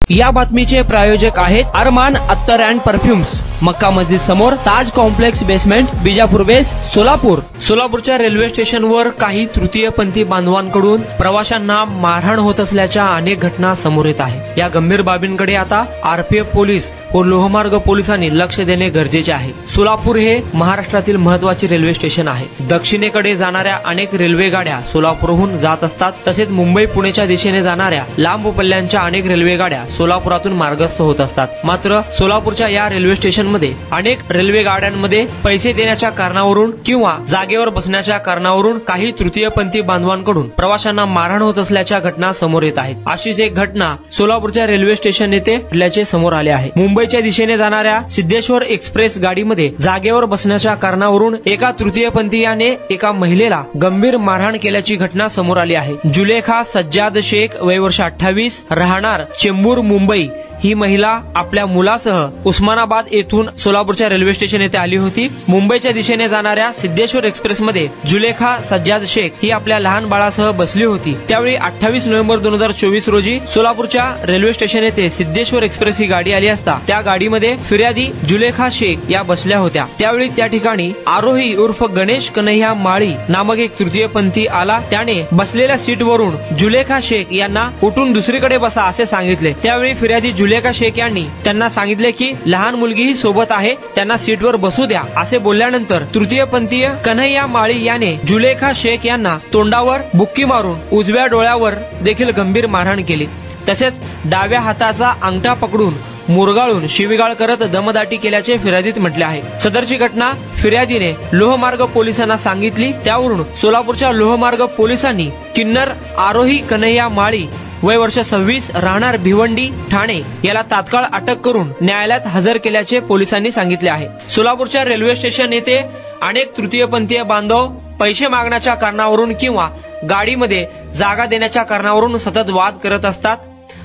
या बातमीचे प्रायोजक आहेत अरमान अत्तर अँड परफ्युम्स, मक्का मस्जिद समोर, ताज कॉम्प्लेक्स बेसमेंट, बिजापूर बेस, सोलापूर। सोलापूरच्या रेल्वे स्टेशनवर काही तृतीयपंथी बांधवांकडून प्रवाशांना मारहाण होत असल्याच्या अनेक घटना समोर येत आहेत। या गंभीर बाबींकडे आता आरपीएफ पोलीस व लोहमार्ग पोलिसांनी लक्ष देणे गरजेचे आहे। सोलापूर हे महाराष्ट्रातील महत्त्वाचे रेल्वे स्टेशन आहे। दक्षिणेकडे जाणाऱ्या अनेक रेल्वे गाड्या सोलापूरहून जात असतात, तसेच मुंबई पुणेच्या दिशेने जाणाऱ्या लांब पल्ल्यांच्या अनेक रेल्वे गाड्या सोलापुरातून मार्गस्थ होत असतात। मात्र सोलापूरच्या या रेल्वे स्टेशनमध्ये अनेक रेल्वे गाड्यांमध्ये पैसे देण्याच्या कारणावरून किंवा जागेवर बसण्याच्या कारणावरून काही तृतीयपंथी बांधवांकडून प्रवाशांना मारहाण होत असल्याच्या घटना समोर येत आहेत। अशीच एक घटना सोलापूरच्या रेल्वे स्टेशन येथे घडल्याचे समोर आले आहे। मुंबईच्या दिशेने जाणाऱ्या सिद्धेश्वर एक्सप्रेस गाडीमध्ये जागेवर बसण्याच्या कारणावरून एका तृतीयपंथीयाने एका महिलेला गंभीर मारहाण केल्याची घटना समोर आली आहे। जुलेखा सज्जाद शेख, वय वर्ष 28, राहणार चेंबूर, मुंबई, ही महिला आपल्या मुलासह उस्मानाबाद येथून सोलापूरच्या रेल्वे स्टेशन येथे आली होती। मुंबईच्या दिशेने जाणाऱ्या सिद्धेश्वर एक्सप्रेसमध्ये जुलेखा सज्जाद शेख ही आपल्या लहान बाळासह बसली होती। त्यावेळी 28 नोव्हेंबर 2024 रोजी सोलापूरच्या रेल्वे स्टेशन येथे सिद्धेश्वर एक्सप्रेस ही गाडी आली असता त्या गाडीमध्ये फिर्यादी जुलेखा शेख या बसल्या होत्या। त्यावेळी त्या ठिकाणी आरोही उर्फ गणेश कन्हैया माळी नामक एक तृतीयपंथी आला। त्याने बसलेल्या सीटवरून जुलेखा शेख यांना उठून दुसरीकडे बसा असे सांगितले। त्यावेळी फिर्यादी जुलेखा शेख यांनी त्यांना सांगितले की लहान मुलगीही सोबत आहे, त्यांना सीटवर बसू द्या असे बोलल्यानंतर तृतीयपंथीय कन्हैया माळी याने जुलेखा शेख यांना तोंडावर बुक्की मारून उजव्या डोळ्यावर देखील गंभीर मारहाण केली। तसेच डाव्या हाताचा अंगठा पकडून मुरगाळून शिवीगाळ करत दमदाटी केल्याचे फिर्यादीत म्हटले आहे। सदरची घटना फिर्यादीने लोहमार्ग पोलिसांना सांगितली। त्यावरून सोलापूरच्या लोहमार्ग पोलिसांनी किन्नर आरोही कन्हैया माळी, वय वर्ष 26, राहणार भिवंडी, ठाणे याला तात्काळ अटक करून न्यायालयात हजर केल्याचे पोलिसांनी सांगितले आहे। सोलापूरच्या रेल्वे स्टेशन येथे अनेक तृतीयपंथीय बांधव पैसे मागण्याच्या कारणावरून किंवा गाडीमध्ये जागा देण्याच्या कारणावरून सतत वाद करत असतात।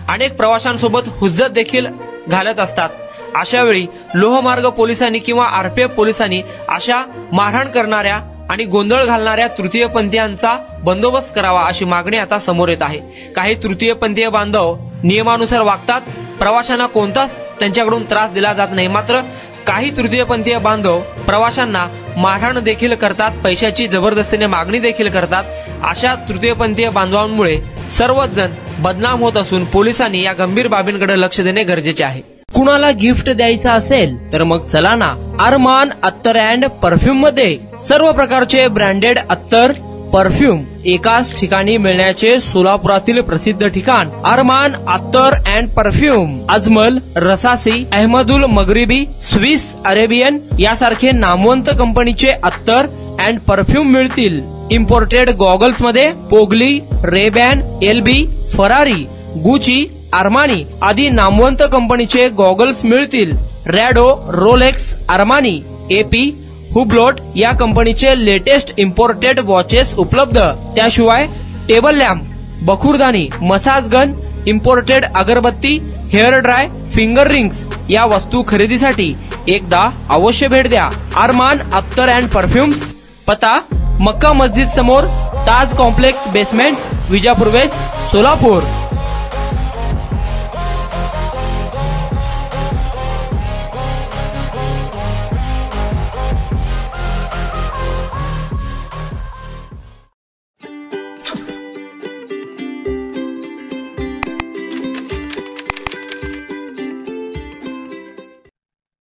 अनेक प्रवाशांसोबत हुज्जत देखील घालत असतात। अशा वेळी लोहमार्ग पोलिसांनी किंवा आरपीएफ पोलिसांनी अशा मारहाण करणाऱ्या आणि गोंधळ घालणाऱ्या तृतीयपंथीयांचा बंदोबस्त करावा अशी मागणी आता समोर येत आहे। काही तृतीयपंथीय बांधव नियमानुसार वागतात, प्रवाशांना कोणताच त्यांच्याकडून त्रास दिला जात नाही। मात्र काही तृतीयपंथीय बांधव प्रवाशांना मारहाण देखील करतात, पैशाची जबरदस्तीने मागणी देखील करतात। अशा तृतीयपंथीय बांधवांमुळे सर्वच जण बदनाम होत असून पोलिसांनी या गंभीर बाबींकडे लक्ष देणे गरजेचे आहे। कुणाला गिफ्ट द्यायचं असेल तर मग चला ना अरमान अत्तर अँड परफ्यूम मध्ये सर्व प्रकारचे ब्रँडेड अत्तर परफ्यूम एकाच ठिकाणी मिळण्याचे सोलापुरातील प्रसिद्ध ठिकाण अरमान अत्तर and perfume. Ajmal, Rasasi, Ahmed Al Maghribi, Swiss Arabian यासारखे नामवंत कंपनीचे अत्तर अँड परफ्यूम मिळतील। इम्पोर्टेड गॉगल्स मध्ये पोगली, रेबॅन, एलबी, फरारी, गुची, अरमानी आदी नामवंत कंपनीचे गॉगल्स मिळतील। Rado, Rolex, Armani, AP, Hublot या कंपनीचे लेटेस्ट इम्पोर्टेड वॉचेस उपलब्ध। त्याशिवाय टेबल लॅम्प, बखुरदानी, मसाज गन, इम्पोर्टेड अगरबत्ती, हेअर ड्राय, फिंगर रिंग्स या वस्तू खरेदीसाठी एकदा अवश्य भेट द्या अरमान अत्तर अँड परफ्यूम्स। पता मक्का मस्जिद समोर, Taj complex basement, Bijapur West, Solapur.